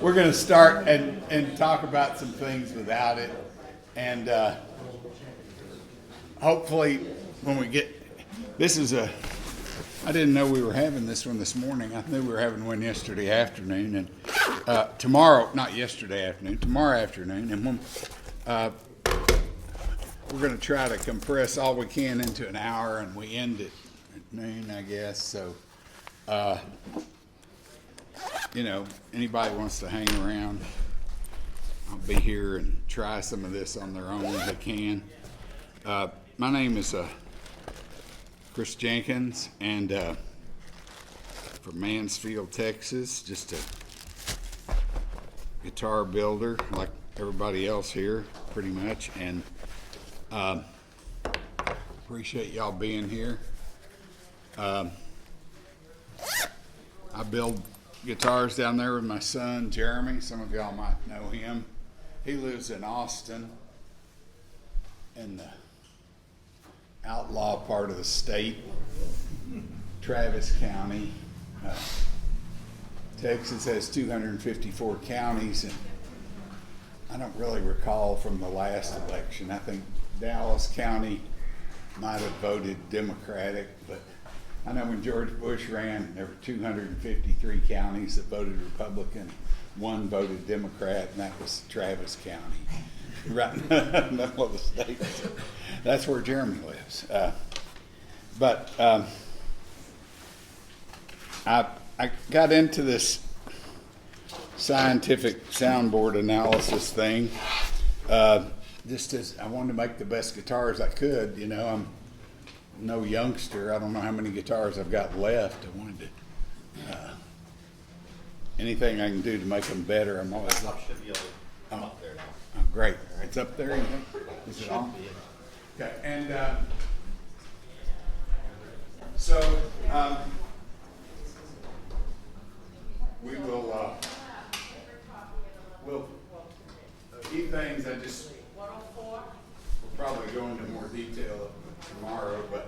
we're going to start and talk about some things without it. And hopefully when we get, I didn't know we were having this one this morning. I knew we were having one yesterday afternoon. And tomorrow afternoon. And when, we're going to try to compress all we can into an hour, and we end at noon, I guess. So, anybody wants to hang around, I'll be here and try some of this on their own if they can. My name is Chris Jenkins, and from Mansfield, Texas, just a guitar builder like everybody else here, pretty much, and appreciate y'all being here. I build guitars down there with my son, Jeremy. Some of y'all might know him. He lives in Austin, in the outlaw part of the state, Travis County. Texas has 254 counties, and I don't really recall from the last election. I think Dallas County might have voted Democratic, but I know when George Bush ran, there were 253 counties that voted Republican. One voted Democrat, and that was Travis County, right in the middle of the state. So that's where Jeremy lives. I got into this scientific soundboard analysis thing just as I wanted to make the best guitars I could. I'm no youngster. I don't know how many guitars I've got left. I wanted to anything I can do to make them better. I'm always Should be up there now. Oh, great. It's up there, you think? Is it on? Okay, and we will a few things we'll probably go into more detail tomorrow, but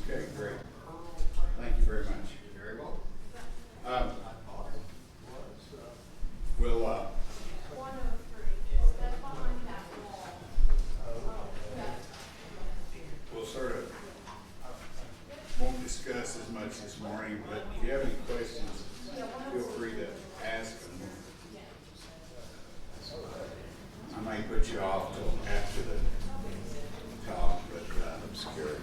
okay, great. Thank you very much. Very well. We'll sort of won't discuss as much this morning, but if you have any questions, feel free to ask them. I may put you off till after the talk, but I'm scared.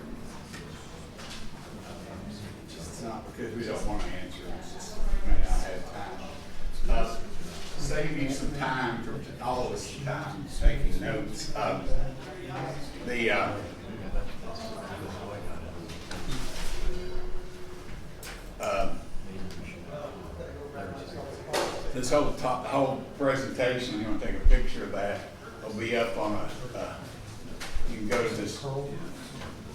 It's not because we don't want to answer, it's just we may not have time. Save you some time, from all of us time, taking notes. This whole presentation, you want to take a picture of that, will be up on you can go to this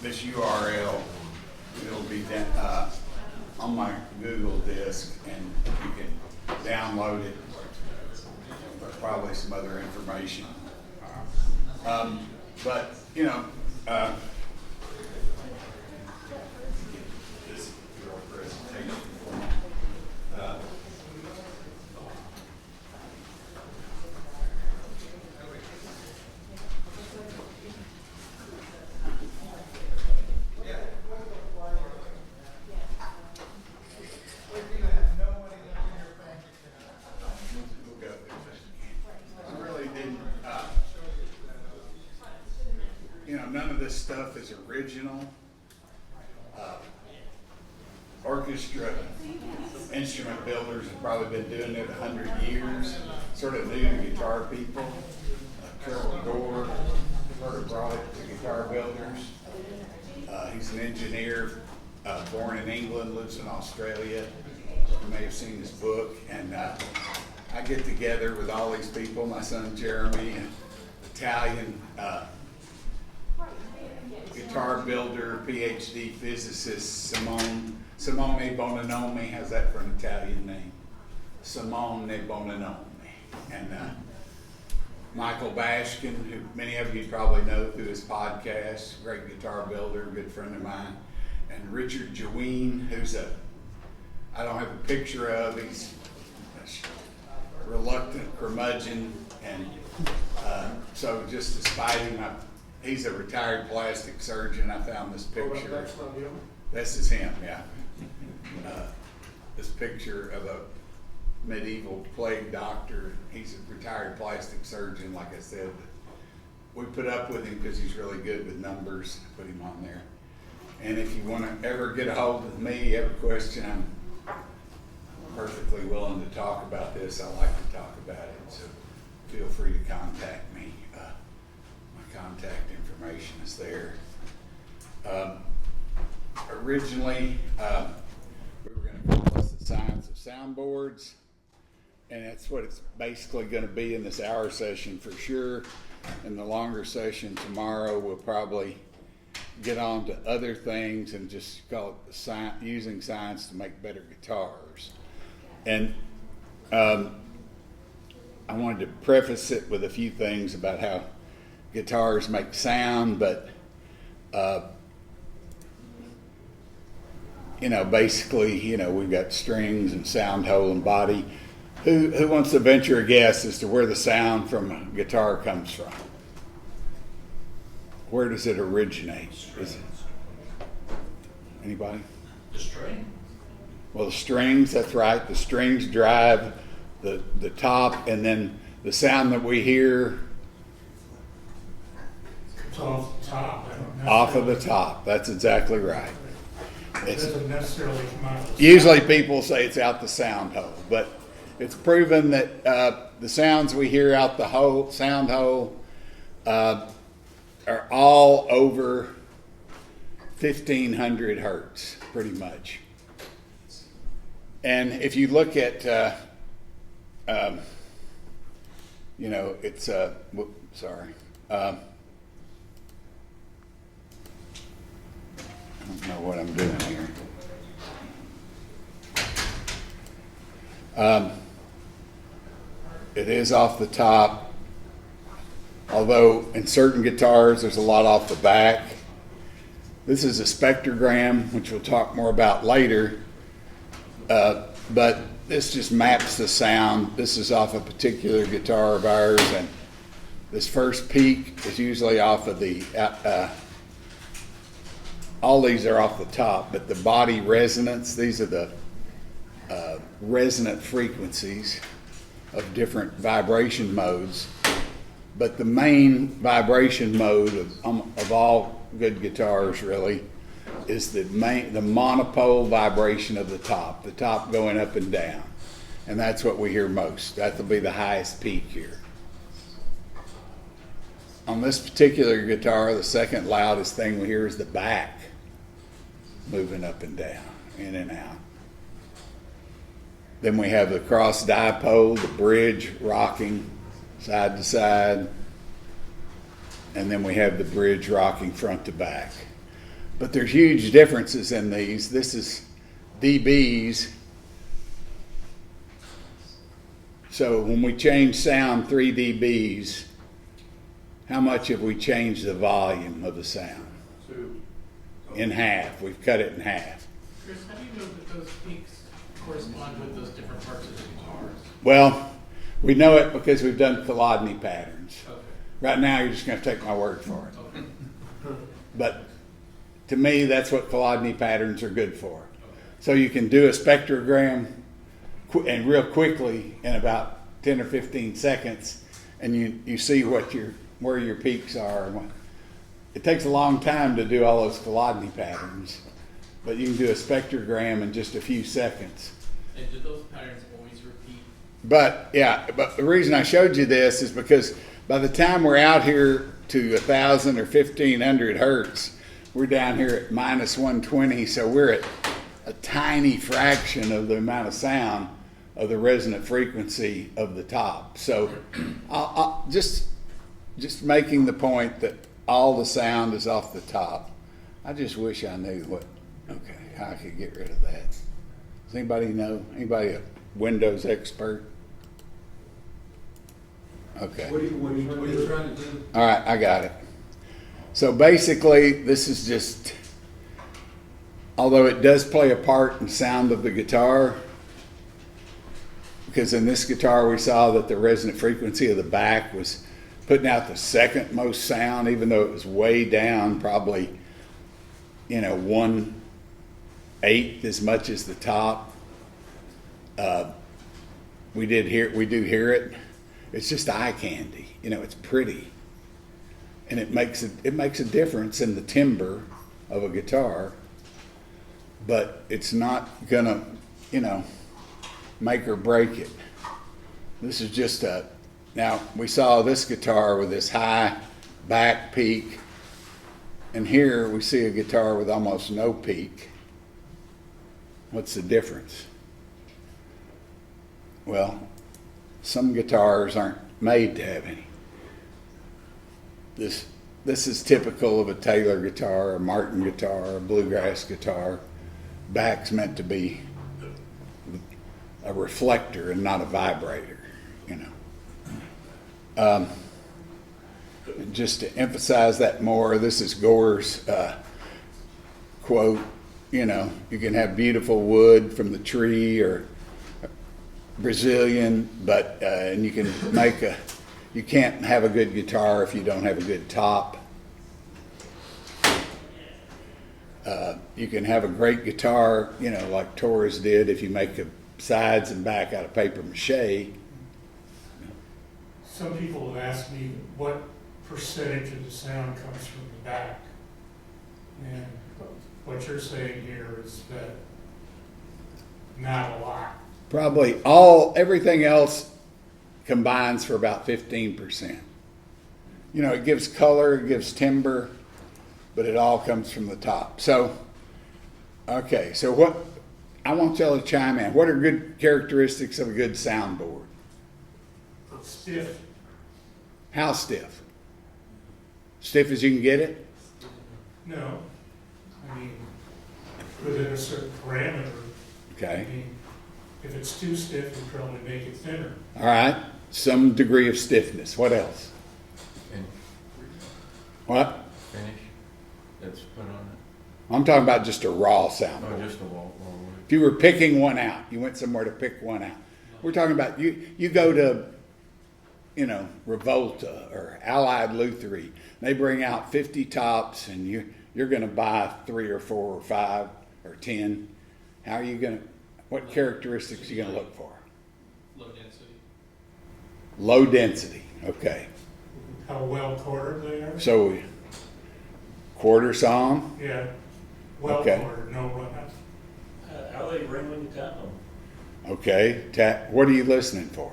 URL. It'll be on my Google disk, and you can download it. There's probably some other information. But this your presentation. None of this stuff is original. Orchestra instrument builders have probably been doing it 100 years. Sort of new to guitar people. Trevor Gore sort of brought it to guitar builders. He's an engineer, born in England, lives in Australia. You may have seen his book. And I get together with all these people, my son Jeremy, and Italian guitar builder, PhD physicist Simone Bonanome. How's that for an Italian name? Simone Bonanome. And Michael Bashkin, who many of you probably know through his podcast, great guitar builder, good friend of mine. And Richard Jeween, who's I don't have a picture of. He's a reluctant curmudgeon, and so just despite him, he's a retired plastic surgeon. I found this picture. That's not him? This is him, yeah. This picture of a medieval plague doctor. He's a retired plastic surgeon, like I said. We put up with him because he's really good with numbers. Put him on there. And if you want to ever get a hold of me, you have a question, I'm perfectly willing to talk about this. I like to talk about it, so feel free to contact me. My contact information is there. Originally, we were going to call this the Science of Soundboards, and that's what it's basically going to be in this hour session for sure. In the longer session tomorrow, we'll probably get on to other things and just call it using science to make better guitars. And I wanted to preface it with a few things about how guitars make sound, but basically, we've got strings and sound hole and body. Who wants to venture a guess as to where the sound from a guitar comes from? Where does it originate? Is it anybody? The string. Well, the strings, that's right. The strings drive the top, and then the sound that we hear It's off the top. off of the top. That's exactly right. It doesn't necessarily come out of the Usually people say it's out the sound hole, but it's proven that the sounds we hear out the sound hole are all over 1,500 hertz, pretty much. And if you look at, it's, sorry. I don't know what I'm doing here. It is off the top, although in certain guitars there's a lot off the back. This is a spectrogram, which we'll talk more about later, but this just maps the sound. This is off a particular guitar of ours, and this first peak is usually off of the, all these are off the top, but the body resonance, these are the resonant frequencies of different vibration modes. But the main vibration mode of all good guitars really is the monopole vibration of the top going up and down. And that's what we hear most. That'll be the highest peak here. On this particular guitar, the second loudest thing we hear is the back moving up and down, in and out. Then we have the cross dipole, the bridge rocking side to side, and then we have the bridge rocking front to back. But there's huge differences in these. This is dBs. So when we change sound 3 dBs, how much have we changed the volume of the sound? 2. In half. We've cut it in half. Chris, how do you know that those peaks correspond with those different parts of the guitars? Well, we know it because we've done Chladni patterns. Okay. Right now, you're just going to take my word for it. Okay. But to me, that's what Chladni patterns are good for. Okay. So you can do a spectrogram and real quickly in about 10 or 15 seconds, and you see where your peaks are. It takes a long time to do all those Chladni patterns, but you can do a spectrogram in just a few seconds. And do those patterns always repeat? But the reason I showed you this is because by the time we're out here to 1,000 or 1,500 hertz, we're down here at minus 120, so we're at a tiny fraction of the amount of sound of the resonant frequency of the top. So I'll just making the point that all the sound is off the top. I just wish I knew how I could get rid of that. Does anybody know? Anybody a Windows expert? Okay. What are you trying to do? All right, I got it. So basically, this is just although it does play a part in sound of the guitar, because in this guitar we saw that the resonant frequency of the back was putting out the second most sound, even though it was way down, probably, 1/8 as much as the top. We do hear it. It's just eye candy. It's pretty, and it makes a difference in the timbre of a guitar, but it's not gonna, make or break it. This is just now we saw this guitar with this high back peak, and here we see a guitar with almost no peak. What's the difference? Well, some guitars aren't made to have any. This is typical of a Taylor guitar, a Martin guitar, a bluegrass guitar. Back's meant to be a reflector and not a vibrator, And just to emphasize that more, this is Gore's quote, you can have beautiful wood from the tree or Brazilian, but and you can't have a good guitar if you don't have a good top. You can have a great guitar, like Torres did, if you make the sides and back out of paper mache. Some people have asked me what percentage of the sound comes from the back. And what you're saying here is that not a lot. Probably everything else combines for about 15%. It gives color, it gives timbre, but it all comes from the top. So, okay, so what I want y'all to chime in. What are good characteristics of a good soundboard? It's stiff. How stiff? Stiff as you can get it? No. Within a certain parameter. Okay. If it's too stiff, you probably make it thinner. All right. Some degree of stiffness. What else? Finish. What? Finish that's put on it. I'm talking about just a raw soundboard. Oh, just a wall wood. If you were picking one out, you went somewhere to pick one out. We're talking about you go to, Revolta or Allied Lutherie. They bring out 50 tops, and you're going to buy 3 or 4 or 5 or 10. How are you going to? What characteristics are you going to look for? Low density. Low density. Okay. How well quartered they are? So quarter song. Yeah. Well Okay. quartered, no run. How they ring when you tap them? Okay. What are you listening for?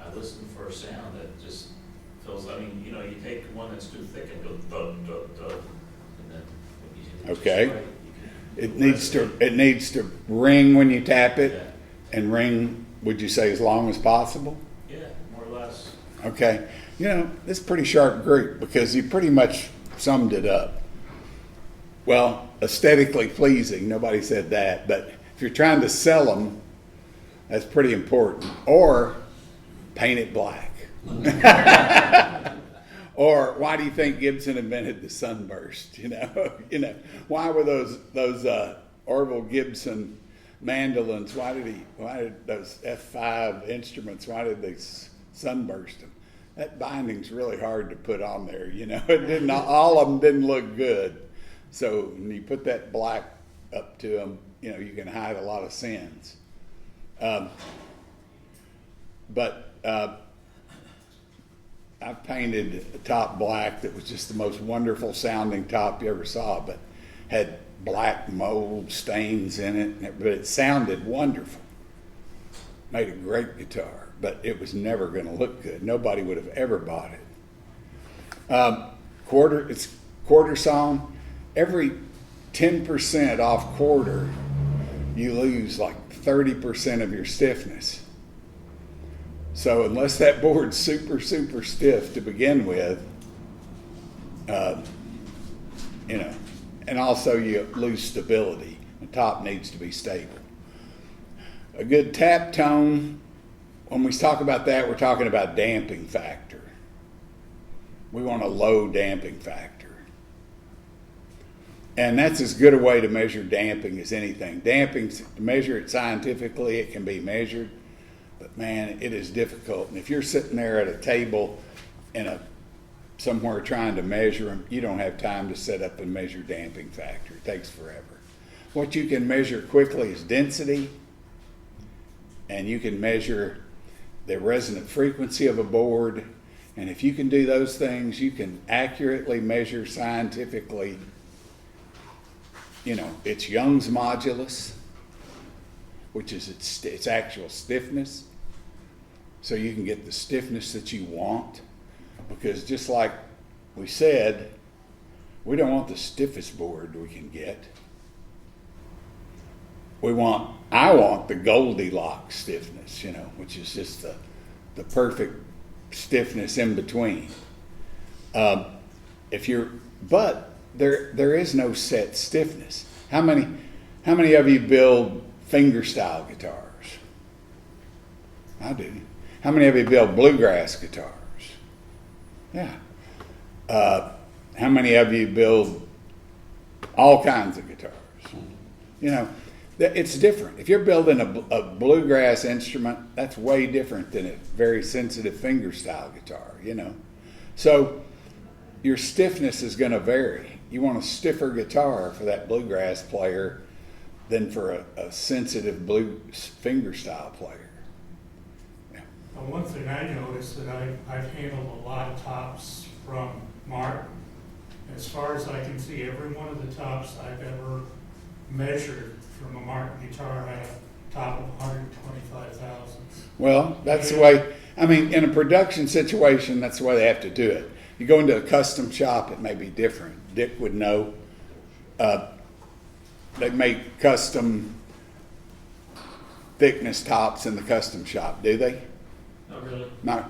I listen for a sound that just feels, you take one that's too thick and go dud, dud, dud, and then when you just Okay. right, you can- It needs to ring when you tap it, Yeah. and ring. Would you say as long as possible? Yeah, more or less. Okay. This is a pretty sharp group because you pretty much summed it up. Well, aesthetically pleasing, nobody said that, but if you're trying to sell them, that's pretty important. Or paint it black. Or why do you think Gibson invented the sunburst? Why were those Orville Gibson mandolins? Why did those F5 instruments? Why did they sunburst them? That binding's really hard to put on there. It didn't. All of them didn't look good. So when you put that black up to them, you can hide a lot of sins. But I painted a top black that was just the most wonderful sounding top you ever saw, but had black mold stains in it, but it sounded wonderful. Made a great guitar, but it was never going to look good. Nobody would have ever bought it. It's quarter song. Every 10% off quarter, you lose like 30% of your stiffness. So unless that board's super, super stiff to begin with, and also you lose stability. The top needs to be stable. A good tap tone, when we talk about that, we're talking about damping factor. We want a low damping factor. And that's as good a way to measure damping as anything. Damping, to measure it scientifically, it can be measured, but man, it is difficult. And if you're sitting there at a table somewhere trying to measure them, you don't have time to set up and measure damping factor. It takes forever. What you can measure quickly is density, and you can measure the resonant frequency of a board. And if you can do those things, you can accurately measure scientifically, its Young's modulus, which is its actual stiffness. So you can get the stiffness that you want. Because just like we said, we don't want the stiffest board we can get. I want the Goldilocks stiffness, which is just the perfect stiffness in between. But there is no set stiffness. How many of you build fingerstyle guitars? I do. How many of you build bluegrass guitars? Yeah. How many of you build all kinds of guitars? It's different. If you're building a bluegrass instrument, that's way different than a very sensitive fingerstyle guitar, So your stiffness is going to vary. You want a stiffer guitar for that bluegrass player than for a sensitive fingerstyle player. One thing I noticed that I've handled a lot of tops from Martin. As far as I can see, every one of the tops I've ever measured from a Martin guitar had a top of 125 thousandths. Well, that's the way, in a production situation, that's the way they have to do it. You go into a custom shop, it may be different. Dick would know. They make custom thickness tops in the custom shop, do they? Not really. No.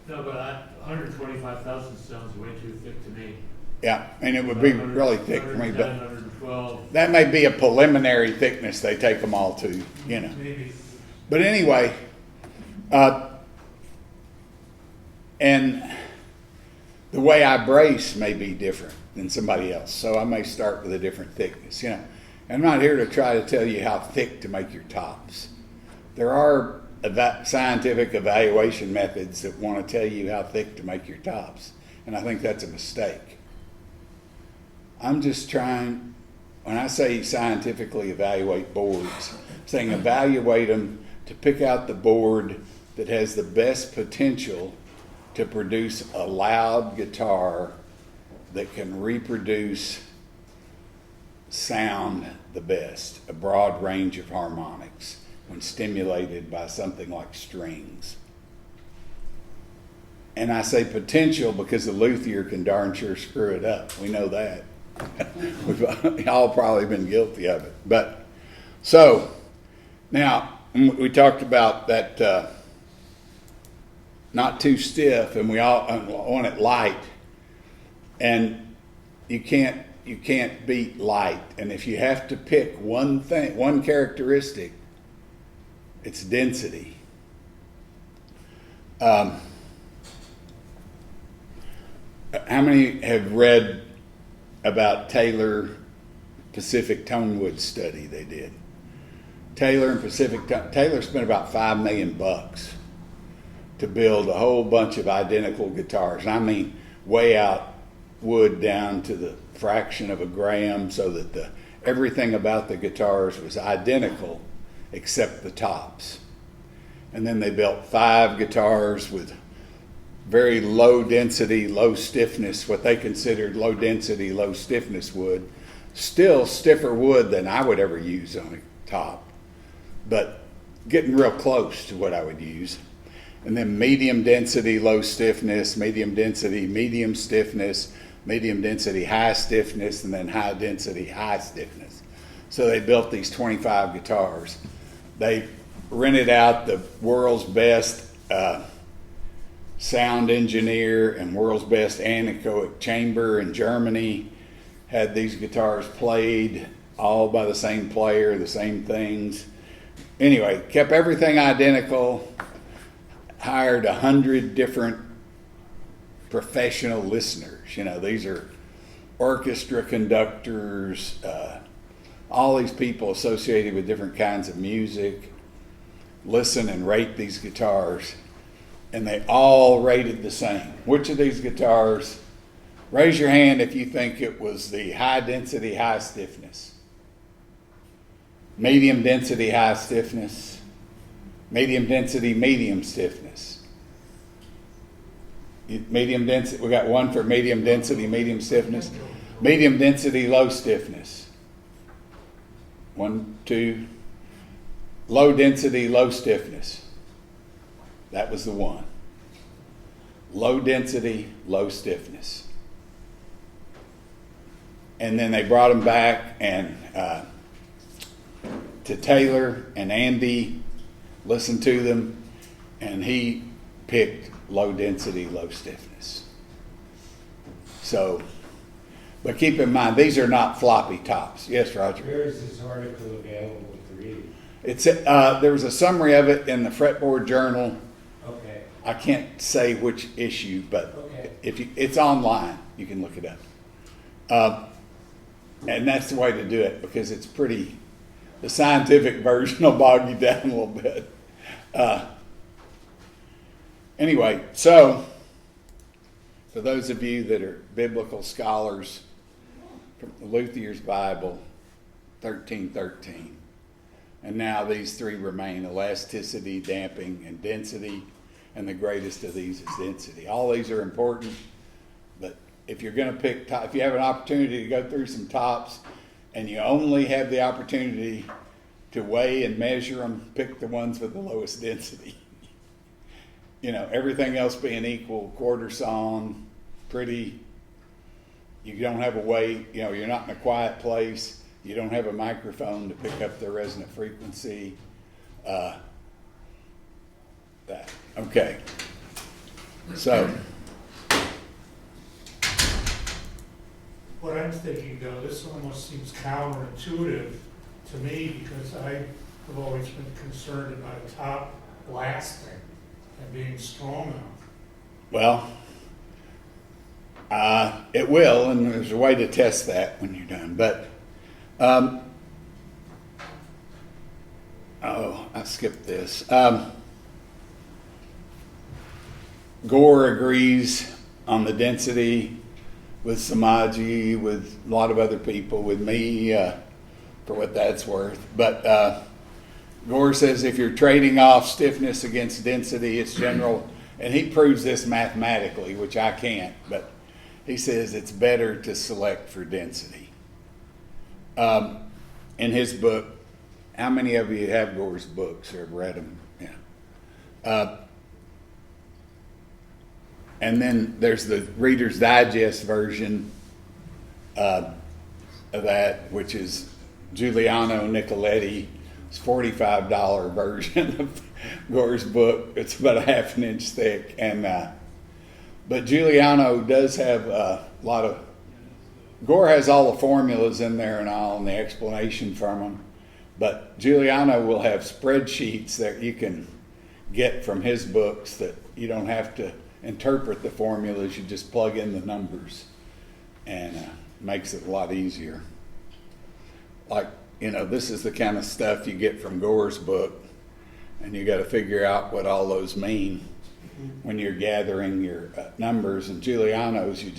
No, but 125,000 sounds way too thick to me. Yeah, and it would be really thick for me, but 112. that may be a preliminary thickness they take them all to, Maybe. But anyway, and the way I brace may be different than somebody else, so I may start with a different thickness. I'm not here to try to tell you how thick to make your tops. There are scientific evaluation methods that want to tell you how thick to make your tops, and I think that's a mistake. I'm just trying, when I say scientifically evaluate boards, I'm saying evaluate them to pick out the board that has the best potential to produce a loud guitar that can reproduce sound the best, a broad range of harmonics when stimulated by something like strings. And I say potential because the luthier can darn sure screw it up. We know that. We've all probably been guilty of it. But so now we talked about that not too stiff, and we all want it light, and you can't beat light. And if you have to pick one characteristic, it's density. How many have read about Taylor Pacific Tonewood study they did? Taylor spent about $5 million to build a whole bunch of identical guitars. I mean, way out wood down to the fraction of a gram, so that everything about the guitars was identical except the tops. And then they built 5 guitars with very low density, low stiffness, what they considered low density, low stiffness wood. Still stiffer wood than I would ever use on a top, but getting real close to what I would use. And then medium density, low stiffness, medium density, medium stiffness, medium density, high stiffness, and then high density, high stiffness. So they built these 25 guitars. They rented out the world's best sound engineer and world's best anechoic chamber in Germany, had these guitars played all by the same player, the same things. Anyway, kept everything identical, hired 100 different professional listeners. These are orchestra conductors, all these people associated with different kinds of music listen and rate these guitars, and they all rated the same. Which of these guitars, raise your hand if you think it was the high density, high stiffness, medium density, high stiffness, medium density, medium stiffness. Medium density, we got one for medium density, medium stiffness. Medium density, low stiffness. 1, 2. Low density, low stiffness. That was the one. Low density, low stiffness. And then they brought them back and to Taylor, and Andy listened to them, and he picked low density, low stiffness. So, but keep in mind, these are not floppy tops. Yes, Roger? Where is this article available to read? It's there was a summary of it in the Fretboard Journal. Okay. I can't say which issue, but Okay. it's online. You can look it up. And that's the way to do it, because it's pretty, the scientific version will bog you down a little bit. Anyway, so for those of you that are biblical scholars, from Luthier's Bible, 1313. And now these three remain: elasticity, damping, and density. And the greatest of these is density. All these are important, but if you're going to pick top, if you have an opportunity to go through some tops and you only have the opportunity to weigh and measure them, pick the ones with the lowest density. You know, everything else being equal, quarter sawn, pretty. You don't have a weight, you know, you're not in a quiet place. You don't have a microphone to pick up the resonant frequency. That. Okay. So. What I'm thinking though, this almost seems counterintuitive to me, because I have always been concerned about a top lasting and being strong enough. Well, it will, and there's a way to test that when you're done. But, I skipped this. Gore agrees on the density with Samaji, with a lot of other people, with me, for what that's worth. But Gore says if you're trading off stiffness against density, it's general, and he proves this mathematically, which I can't, but he says it's better to select for density. In his book, how many of you have Gore's books or have read them? Yeah. And then there's the Reader's Digest version of that, which is Giuliano Nicoletti's $45 version of Gore's book. It's about a half an inch thick, and but Giuliano does have a lot of. Gore has all the formulas in there and all, and the explanation from them. But Giuliano will have spreadsheets that you can get from his books that you don't have to interpret the formulas. You just plug in the numbers, and makes it a lot easier. Like, you know, this is the kind of stuff you get from Gore's book, and you got to figure out what all those mean when you're gathering your numbers. And Giuliano's, he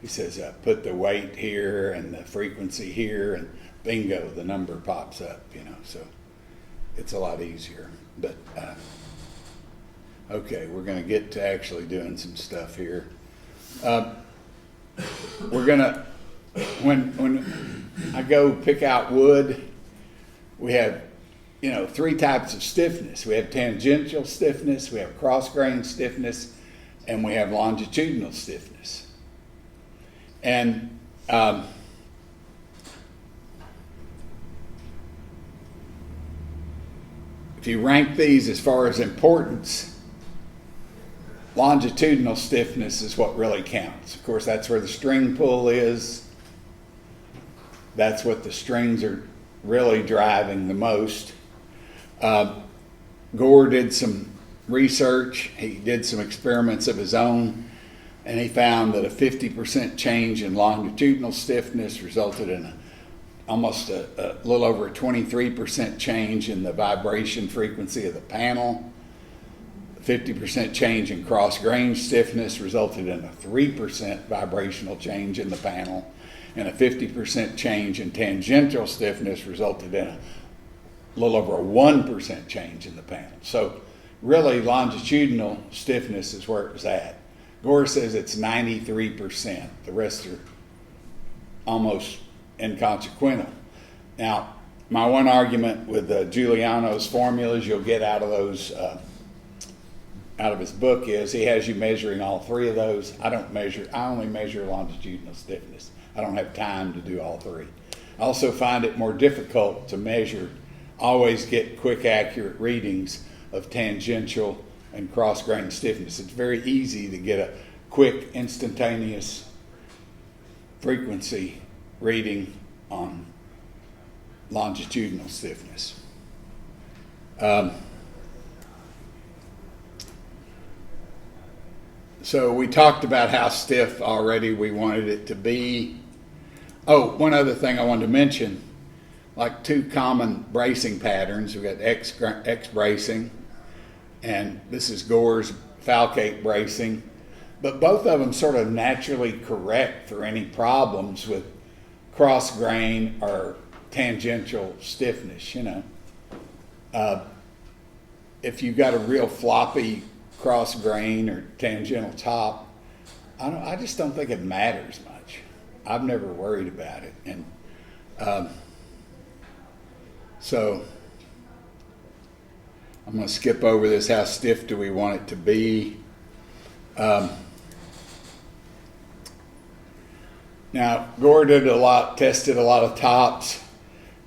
says, put the weight here and the frequency here, and bingo, the number pops up, you know, so it's a lot easier. But, okay, we're going to get to actually doing some stuff here. We're going to, when I go pick out wood, we have, you know, three types of stiffness. We have tangential stiffness, we have cross-grain stiffness, and we have longitudinal stiffness. And if you rank these as far as importance, longitudinal stiffness is what really counts. Of course, that's where the string pull is. That's what the strings are really driving the most. Gore did some research. He did some experiments of his own And he found that a 50% change in longitudinal stiffness resulted in almost a little over a 23% change in the vibration frequency of the panel. 50% change in cross-grain stiffness resulted in a 3% vibrational change in the panel, and a 50% change in tangential stiffness resulted in a little over a 1% change in the panel. So really, longitudinal stiffness is where it was at. Gore says it's 93%. The rest are almost inconsequential. Now, my one argument with Giuliano's formulas you'll get out of those, out of his book is he has you measuring all three of those. I only measure longitudinal stiffness. I don't have time to do all three. I also find it more difficult to measure, always get quick, accurate readings of tangential and cross-grain stiffness. It's very easy to get a quick, instantaneous frequency reading on longitudinal stiffness. So we talked about how stiff already we wanted it to be. Oh, one other thing I wanted to mention, like two common bracing patterns. We've got X bracing, and this is Gore's falcate bracing. But both of them sort of naturally correct for any problems with cross-grain or tangential stiffness, you know. If you've got a real floppy cross-grain or tangential top, I just don't think it matters much. I've never worried about it. And so I'm going to skip over this. How stiff do we want it to be? Now, Gore tested a lot of tops.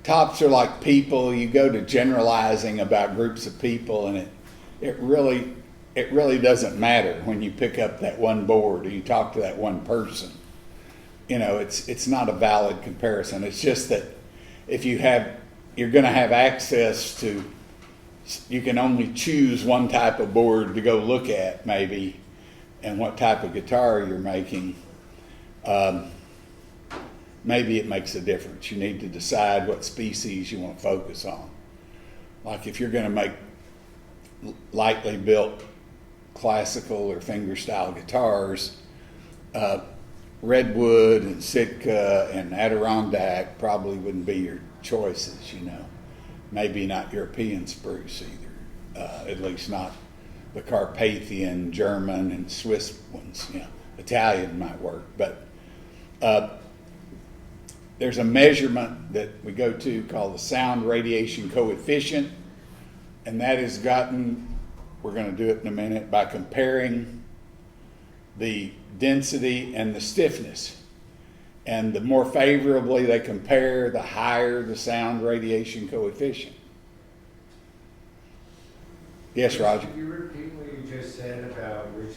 Tops are like people. You go to generalizing about groups of people, and it really doesn't matter when you pick up that one board or you talk to that one person. You know, it's not a valid comparison. It's just that if you're going to have access to, you can only choose one type of board to go look at maybe, and what type of guitar you're making. Maybe it makes a difference. You need to decide what species you want to focus on. Like if you're going to make lightly built classical or fingerstyle guitars, Redwood and Sitka and Adirondack probably wouldn't be your choices, you know. Maybe not European spruce either, at least not the Carpathian, German, and Swiss ones. You know, Italian might work, but there's a measurement that we go to called the sound radiation coefficient, and that is gotten, we're going to do it in a minute, by comparing the density and the stiffness. And the more favorably they compare, the higher the sound radiation coefficient. Yes, Roger? Can you repeat what you just said about which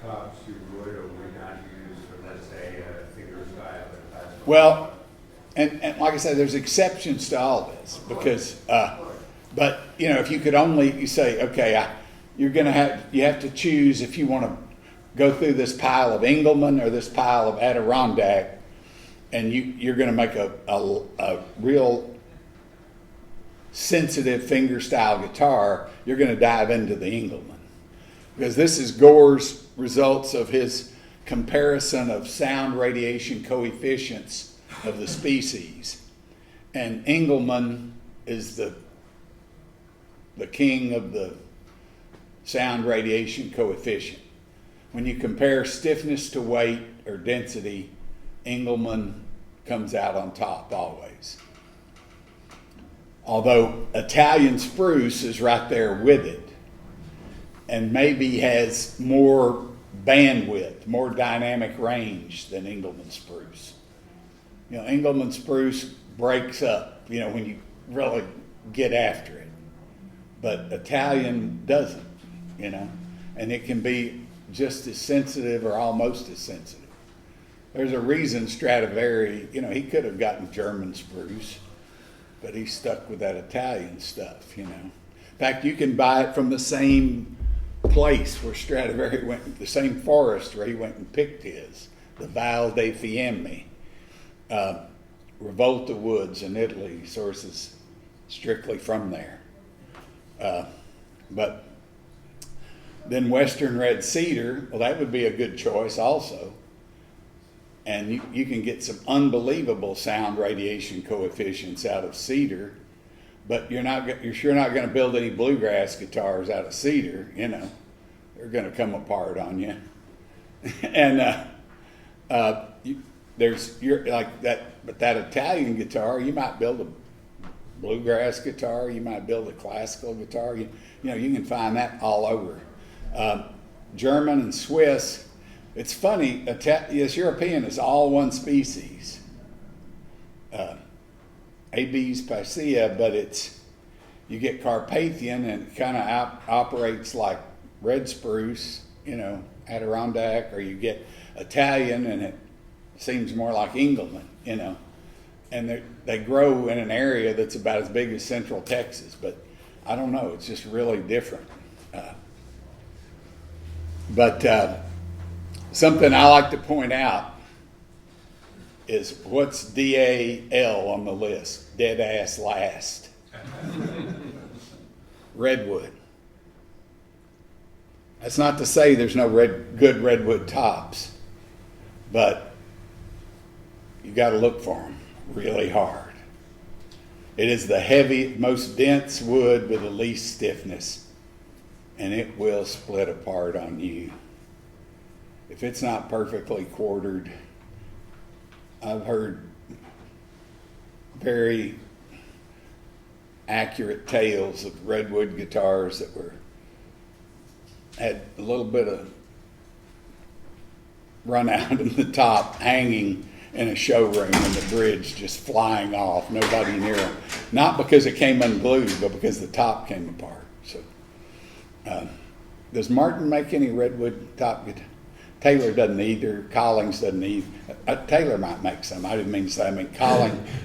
tops you would or would not use for, let's say, a fingerstyle or classical? Well, and like I said, there's exceptions to all this because, but you know, if you could only, you say, okay, you have to choose if you want to go through this pile of Engelmann or this pile of Adirondack, and you're going to make a real sensitive fingerstyle guitar, you're going to dive into the Engelmann. Because this is Gore's results of his comparison of sound radiation coefficients of the species. And Engelmann is the king of the sound radiation coefficient. When you compare stiffness to weight or density, Engelmann comes out on top always. Although Italian spruce is right there with it and maybe has more bandwidth, more dynamic range than Engelmann spruce. You know, Engelmann spruce breaks up, you know, when you really get after it. But Italian doesn't, you know, and it can be just as sensitive or almost as sensitive. There's a reason Stradivari, you know, he could have gotten German spruce, but he stuck with that Italian stuff, you know. In fact, you can buy it from the same place where Stradivari went, the same forest where he went and picked his, the Val dei Fiemme, Revolta Woods in Italy, sources strictly from there. But then Western red cedar, well, that would be a good choice also. And you can get some unbelievable sound radiation coefficients out of cedar, but you're sure not going to build any bluegrass guitars out of cedar. You know, they're going to come apart on you. And you're like that, but that Italian guitar, you might build a bluegrass guitar, you might build a classical guitar. You know, you can find that all over. German and Swiss. It's funny, yes, European is all one species. Abies Picea, but you get Carpathian and it kind of operates like red spruce, you know, Adirondack, or you get Italian and it seems more like Engelmann, you know. And they grow in an area that's about as big as Central Texas, but I don't know, it's just really different. But something I like to point out is what's DAL on the list? Dead ass last. Redwood. That's not to say there's no good redwood tops, but you got to look for them really hard. It is the heavy, most dense wood with the least stiffness, and it will split apart on you. If it's not perfectly quartered, I've heard very accurate tales of redwood guitars that had a little bit of run out in the top, hanging in a showroom, and the bridge just flying off, nobody near them. Not because it came unglued, but because the top came apart. So, does Martin make any redwood top guitar? Taylor doesn't either. Collings doesn't either. Taylor might make some. I didn't mean to say. I mean,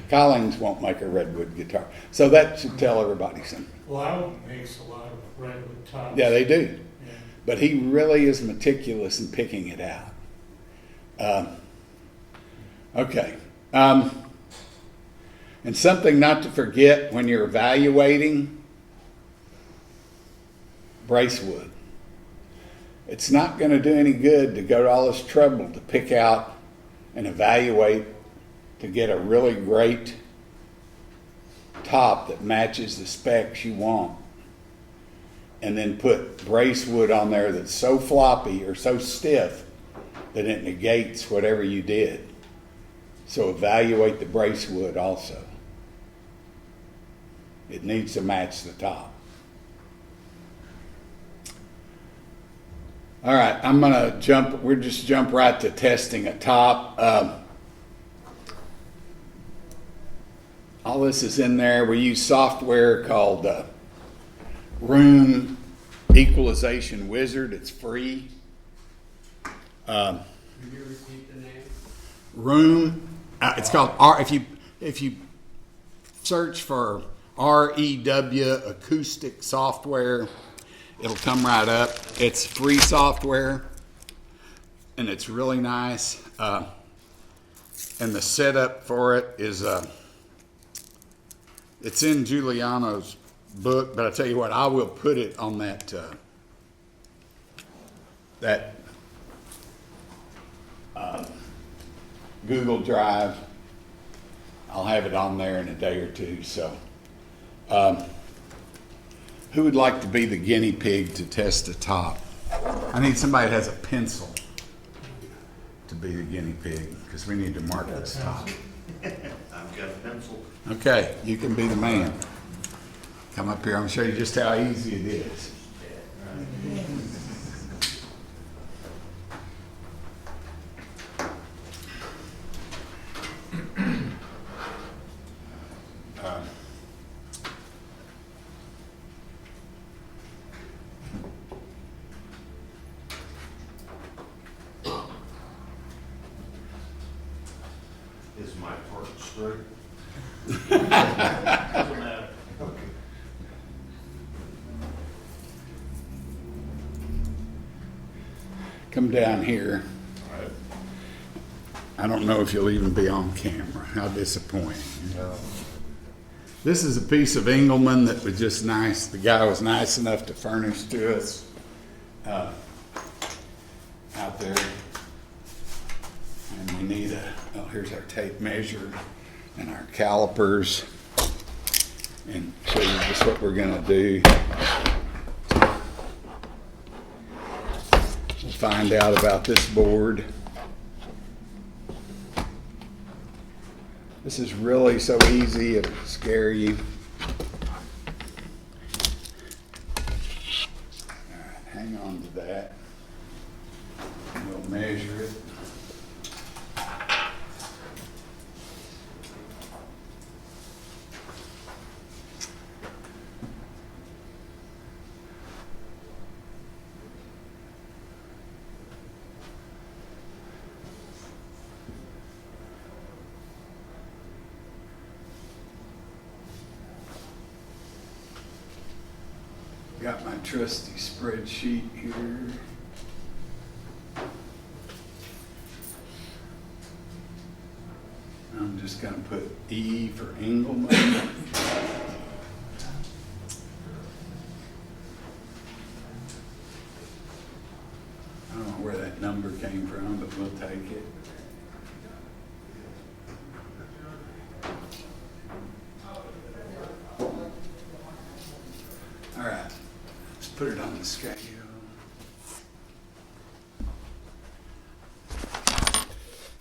Collings won't make a redwood guitar. So that should tell everybody something. Loud makes a lot of redwood tops. Yeah, they do. Yeah. But he really is meticulous in picking it out. Okay. And something not to forget when you're evaluating bracewood. It's not going to do any good to go to all this trouble to pick out and evaluate to get a really great top that matches the specs you want, and then put bracewood on there that's so floppy or so stiff that it negates whatever you did. So evaluate the bracewood also. It needs to match the top. All right, I'm going to we'll just jump right to testing a top. All this is in there. We use software called Room Equalization Wizard. It's free. Can you repeat the name? Room, it's called if you search for REW acoustic software, it'll come right up. It's free software, and it's really nice. And the setup for it is, it's in Giuliano's book, but I tell you what, I will put it on that Google Drive. I'll have it on there in a day or two. So, who would like to be the guinea pig to test a top? I need somebody that has a pencil to be the guinea pig, because we need to mark this top. I've got a pencil. Okay, you can be the man. Come up here. I'm going to show you just how easy it is. Is my part straight? Doesn't matter. Okay. come down here. All right. I don't know if you'll even be on camera. How disappointing. This is a piece of Engelmann that was just nice. The guy was nice enough to furnish to us out there. And we need here's our tape measure and our calipers. And show you just what we're gonna do. We'll find out about this board. This is really so easy, it'll scare you. All right, hang on to that. We'll measure it. Got my trusty spreadsheet here. I'm just gonna put E for Engelmann. I don't know where that number came from, but we'll take it. All right, let's put it on the scale.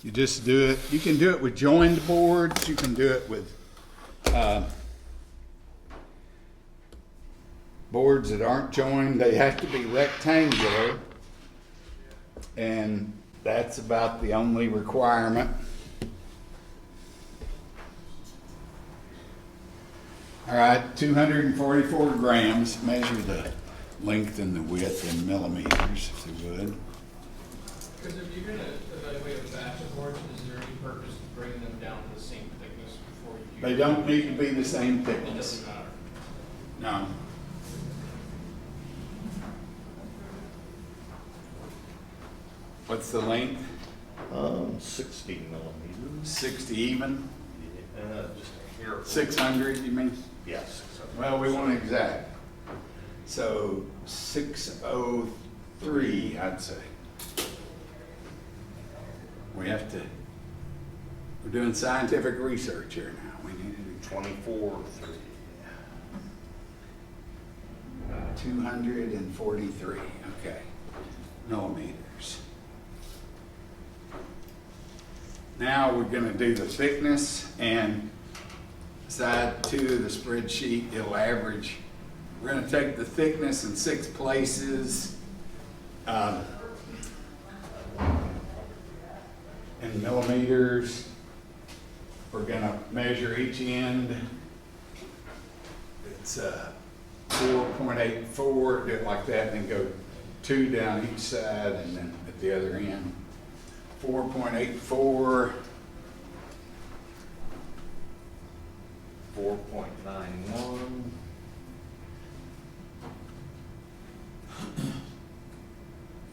You just do it. You can do it with joined boards. You can do it with boards that aren't joined. They have to be rectangular, and that's about the only requirement. All right, 244 grams. Measure the length and the width in millimeters, if you would. Because if you're gonna evaluate a batch of boards, is there any purpose to bringing them down to the same thickness before you? They don't need to be the same It thickness. doesn't matter. No. What's the length? 60 millimeters. 60 even? Just a hair. 600, you mean? Yes. Well, we want exact. So 603, I'd say. We have to, we're doing scientific research here now. We need to do 24.3. 243, okay, millimeters. Now we're gonna do the thickness, and side 2 of the spreadsheet, it'll average. We're gonna take the thickness in 6 places. In millimeters. We're gonna measure each end. It's 4.84, do it like that, and then go 2 down each side, and then at the other end. 4.84. 4.91.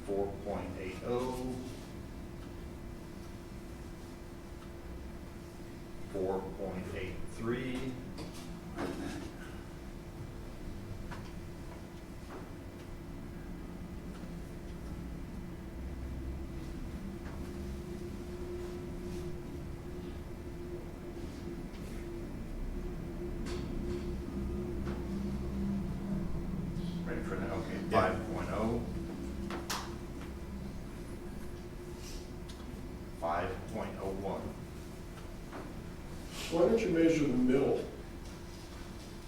4.80. 4.83. Ready for that? Okay. Yeah. 5.0. 5.01. Why don't you measure the middle?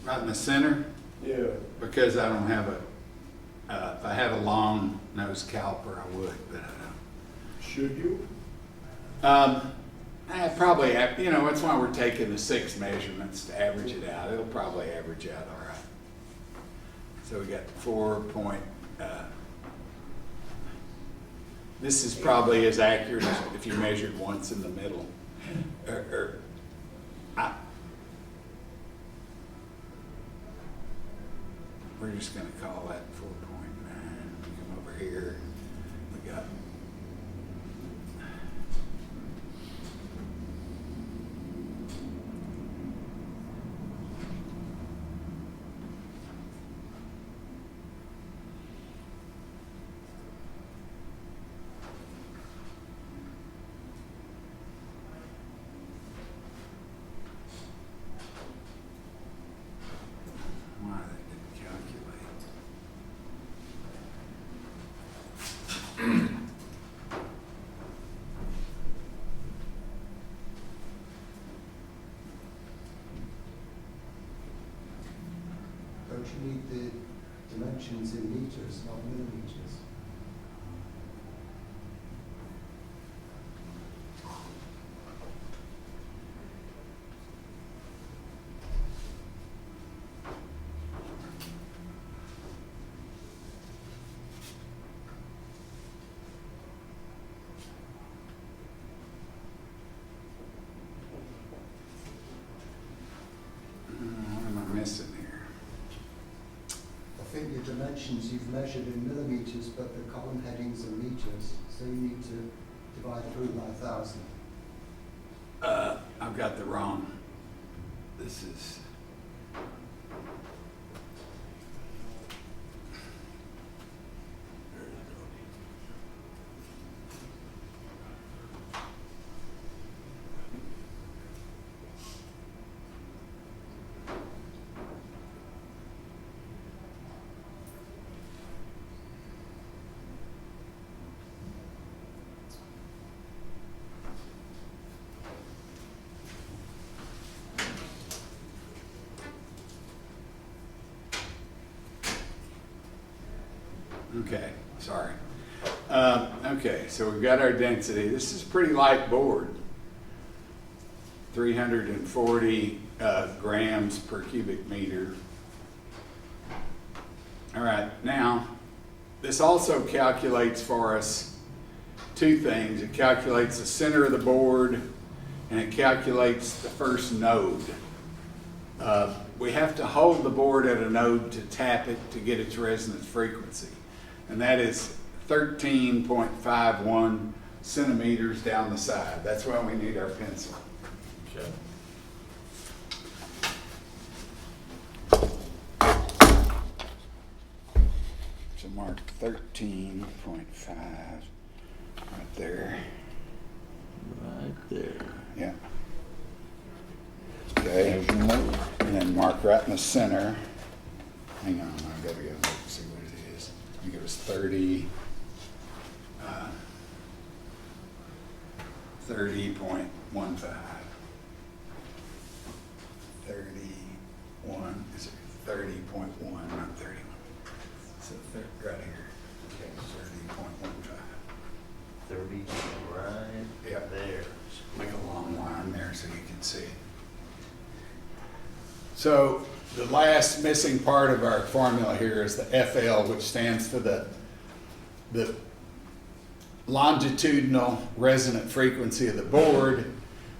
Right in the center, Yeah. because I don't have if I had a long nose caliper, I would, but I don't. Should you? I probably, that's why we're taking the 6 measurements to average it out. It'll probably average out all right. So we got 4 point, this is probably as accurate as if you measured once in the middle. We're just gonna call that 4.9. We come over here, we got you need the dimensions in meters, not millimeters. What am I missing here? I think your dimensions you've measured in millimeters, but the column headings are meters, so you need to divide through by 1,000. I've got the wrong. This is. Okay, sorry. Okay, so we've got our density. This is a pretty light board. 340 grams per cubic meter. All right, now, this also calculates for us two things. It calculates the center of the board, and it calculates the first node. We have to hold the board at a node to tap it to get its resonance frequency. And that is 13.51 centimeters down the side. That's why we need our pencil. Okay. So mark 13.5 right there. Right there. Yeah. Okay. And then mark right in the center. Hang on, I've got to go look and see what it is. I think it was 30. 30.15. 31. Is it 30.1? Not 31. So right here. Okay, 30.15. 30, right Yeah. there. Make a long line there so you can see it. So the last missing part of our formula here is the FL, which stands for the longitudinal resonant frequency of the board.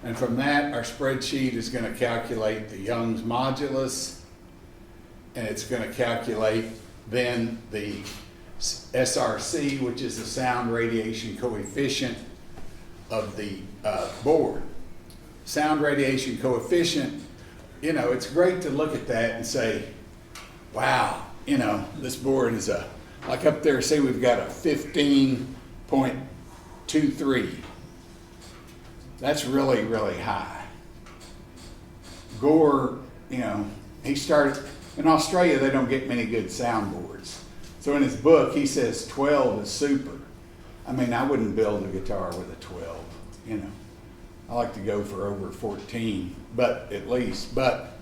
And from that, our spreadsheet is going to calculate the Young's modulus, and it's going to calculate then the SRC, which is the sound radiation coefficient of the board. Sound radiation coefficient, you know, it's great to look at that and say, wow, you know, this board is like up there, say we've got a 15.23. That's really, really high. Gore, you know, he started, in Australia they don't get many good soundboards. So in his book he says 12 is super. I mean, I wouldn't build a guitar with a 12, you know. I like to go for over 14, but at least, but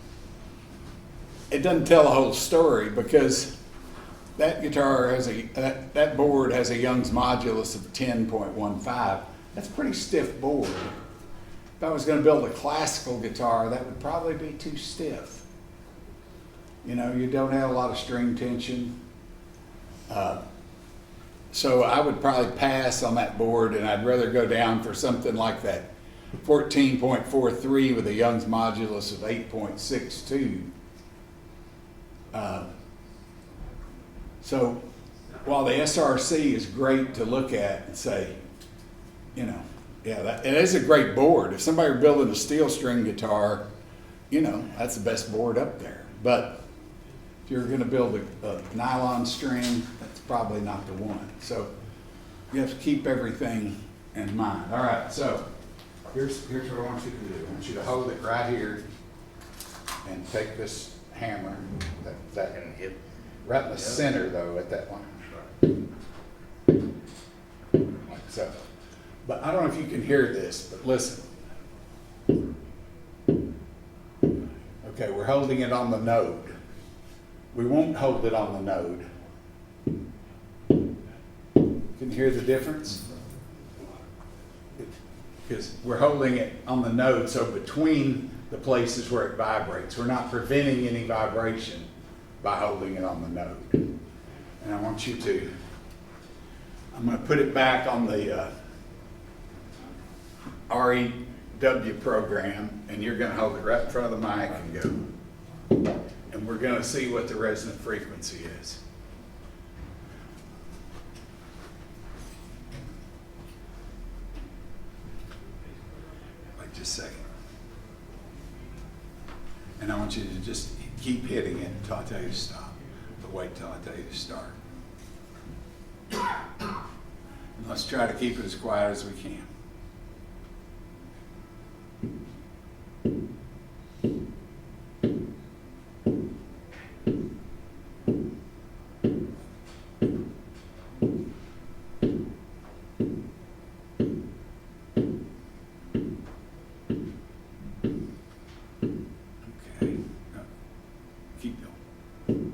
it doesn't tell the whole story because that guitar has that board has a Young's modulus of 10.15. That's a pretty stiff board. If I was going to build a classical guitar, that would probably be too stiff. You know, you don't have a lot of string tension. So I would probably pass on that board, and I'd rather go down for something like that 14.43 with a Young's modulus of 8.62. So while the SRC is great to look at and say, you know, yeah, it is a great board. If somebody were building a steel string guitar, you know, that's the best board up there. But if you're going to build a nylon string, that's probably not the one. So you have to keep everything in mind. All right, so here's what I want you to do. I want you to hold it right here and take this hammer, that And hit. right in the center though, at that line. Like so. But I don't know if you can hear this, but listen. Okay, we're holding it on the node. We won't hold it on the node. Can you hear the difference? Because we're holding it on the node, so between the places where it vibrates. We're not preventing any vibration by holding it on the node. And I want you to, I'm going to put it back on the REW program, and you're going to hold it right in front of the mic and go. And we're going to see what the resonant frequency is. Wait just a second. And I want you to just keep hitting it until I tell you to stop. But wait till I tell you to start. And let's try to keep it as quiet as we can. Okay. No. Keep going.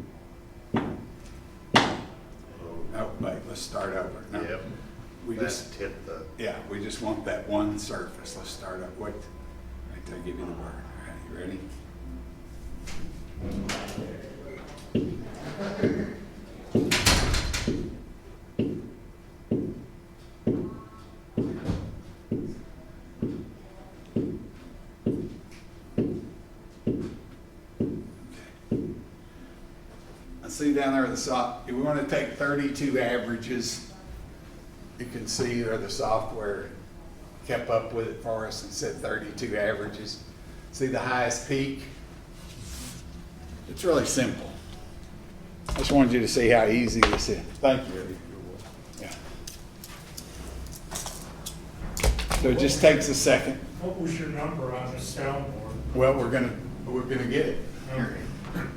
Oh, wait, let's start over. No. Yep. We That just, hit the, yeah, we just want that one surface. Let's start up. Wait, till I give you the word. All right, you ready? I see down there the we want to take 32 averages. You can see there the software kept up with it for us and said 32 averages. See the highest peak? It's really simple. I just wanted you to see how easy this is. Thank you. Yeah. So it just takes a second. What was your number on the soundboard? Well, we're gonna get it. Okay.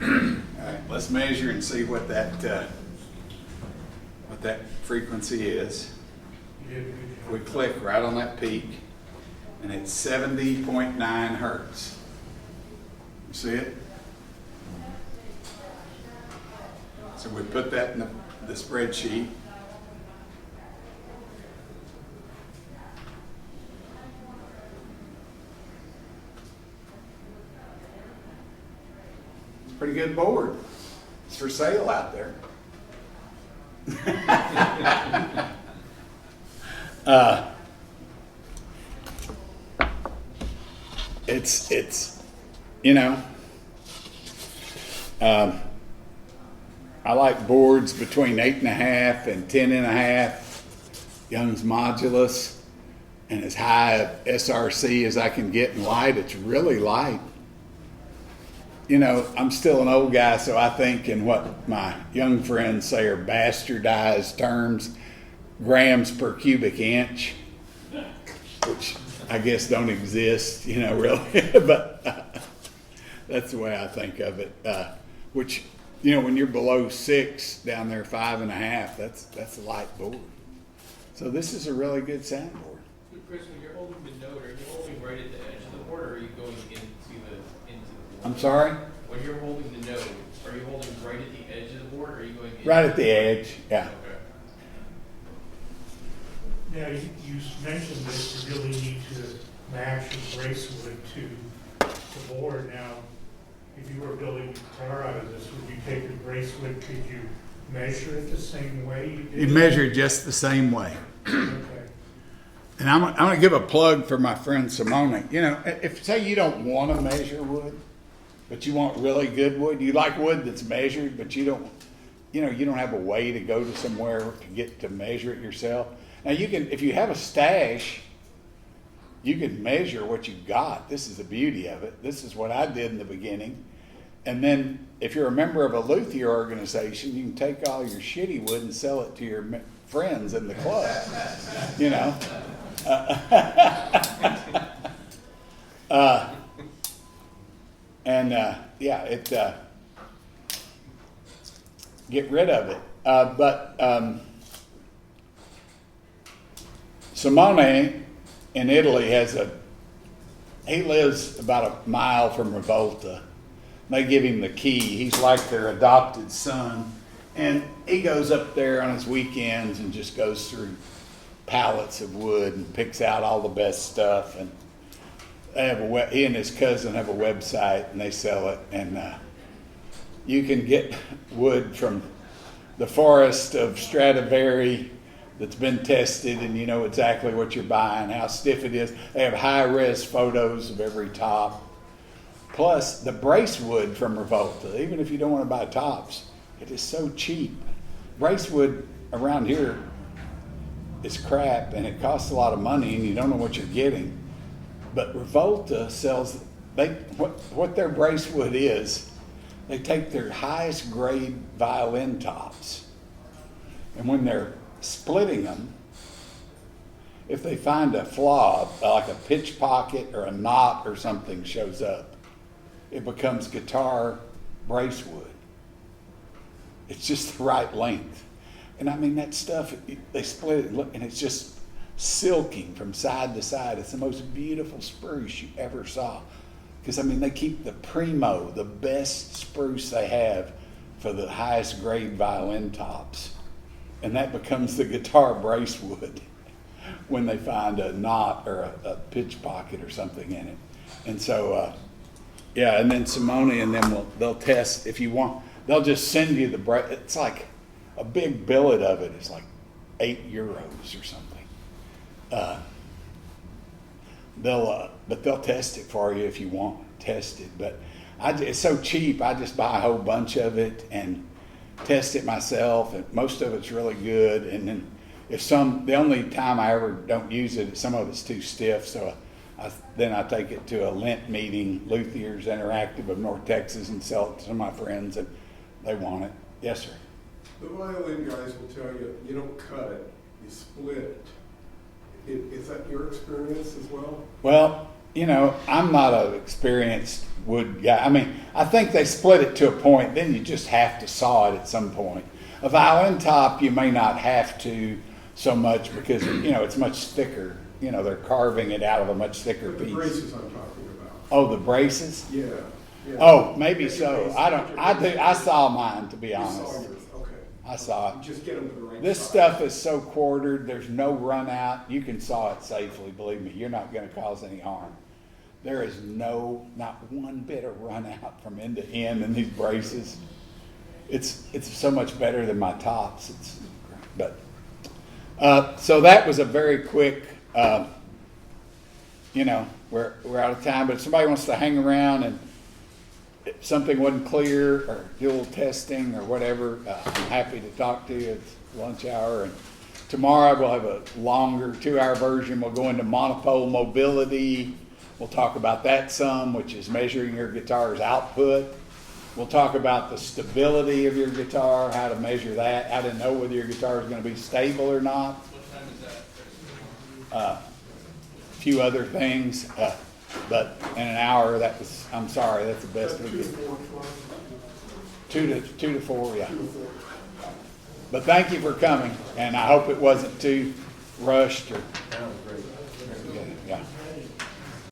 All right, let's measure and see what that frequency is. You did a good job. We click right on that peak, and it's 70.9 hertz. You see it? So we put that in the spreadsheet. It's a pretty good board. It's for sale out there. It's you know, I like boards between 8.5 and 10.5 Young's modulus, and as high SRC as I can get in light. It's really light. You know, I'm still an old guy, so I think in what my young friends say are bastardized terms, grams per cubic inch, which I guess don't exist, you know, really. But that's the way I think of it. Which, you know, when you're below 6, down there 5.5, that's a light board. So this is a really good soundboard. Chris, when you're holding the note, are you holding right at the edge of the board, or are you going into the board? I'm sorry? When you're holding the note, are you holding right at the edge of the board, or are you going into Right at the edge, yeah. Okay. Now, you mentioned that you really need to match the bracelet to the board. Now, if you were building a guitar out of this, would you take the bracelet, could you measure it the same way you did? You measure it just the same way. Okay. And I'm going to give a plug for my friend Simone. You know, if say you don't want to measure wood, but you want really good wood, you like wood that's measured, but you don't, you know, you don't have a way to go to somewhere to get to measure it yourself. Now you can, if you have a stash, you can measure what you've got. This is the beauty of it. This is what I did in the beginning. And then if you're a member of a luthier organization, you can take all your shitty wood and sell it to your friends in the club, you know. Yeah, it get rid of it. But Simone in Italy he lives about a mile from Revolta, They give him the key. He's like their adopted son. And he goes up there on his weekends and just goes through pallets of wood and picks out all the best stuff. And they have he and his cousin have a website and they sell it. And you can get wood from the forest of Stradivari that's been tested, and you know exactly what you're buying, how stiff it is. They have high-res photos of every top. Plus, the brace wood from Revolta, even if you don't want to buy tops, it is so cheap. Brace wood around here is crap, and it costs a lot of money, and you don't know what you're getting. But Revolta sells, what their brace wood is, they take their highest grade violin tops, and when they're splitting them, if they find a flaw, like a pitch pocket or a knot or something shows up, it becomes guitar brace wood. It's just the right length. And I mean, that stuff, they split it, and it's just silking from side to side. It's the most beautiful spruce you ever saw. Because, I mean, they keep the primo, the best spruce they have, for the highest grade violin tops. And that becomes the guitar brace wood when they find a knot or a pitch pocket or something in it. And so, yeah, and then Simone and them, they'll test if you want. They'll just send you the brace. It's like a big billet of it is like €8 or something. But they'll test it for you if you want tested. But it's so cheap, I just buy a whole bunch of it and test it myself, and most of it's really good. And then the only time I ever don't use it, some of it's too stiff, so then I take it to a Lent meeting, Luthiers Interactive of North Texas, and sell it to some of my friends, and they want it. Yes, sir. The violin guys will tell you, you don't cut it, you split it. Is that your experience as well? Well, you know, I'm not an experienced wood guy. I mean, I think they split it to a point, then you just have to saw it at some point. A violin top, you may not have to so much because, you know, it's much thicker. You know, they're carving it out of a much thicker But the piece. braces I'm talking about. Oh, the braces? Yeah. Yeah. Oh, maybe Get so. your I braces. I saw mine, to be You saw honest. yours, okay. I saw You it. just get them to the right This size. stuff is so quartered, there's no run out. You can saw it safely, believe me. You're not gonna cause any harm. There is not one bit of run out from end to end in these braces. It's so much better than my tops. It's great. But so that was a very quick. You know, we're out of time. But if somebody wants to hang around and if something wasn't clear or do a little testing or whatever, I'm happy to talk to you. It's lunch hour, and tomorrow we'll have a longer 2-hour version. We'll go into monopole mobility. We'll talk about that some, which is measuring your guitar's output. We'll talk about the stability of your guitar, how to measure that, how to know whether your guitar is going to be stable or not. What time is that? A few other things, but in an hour, I'm sorry, that's the best we could. 2 to 4, yeah. But thank you for coming, and I hope it wasn't too rushed or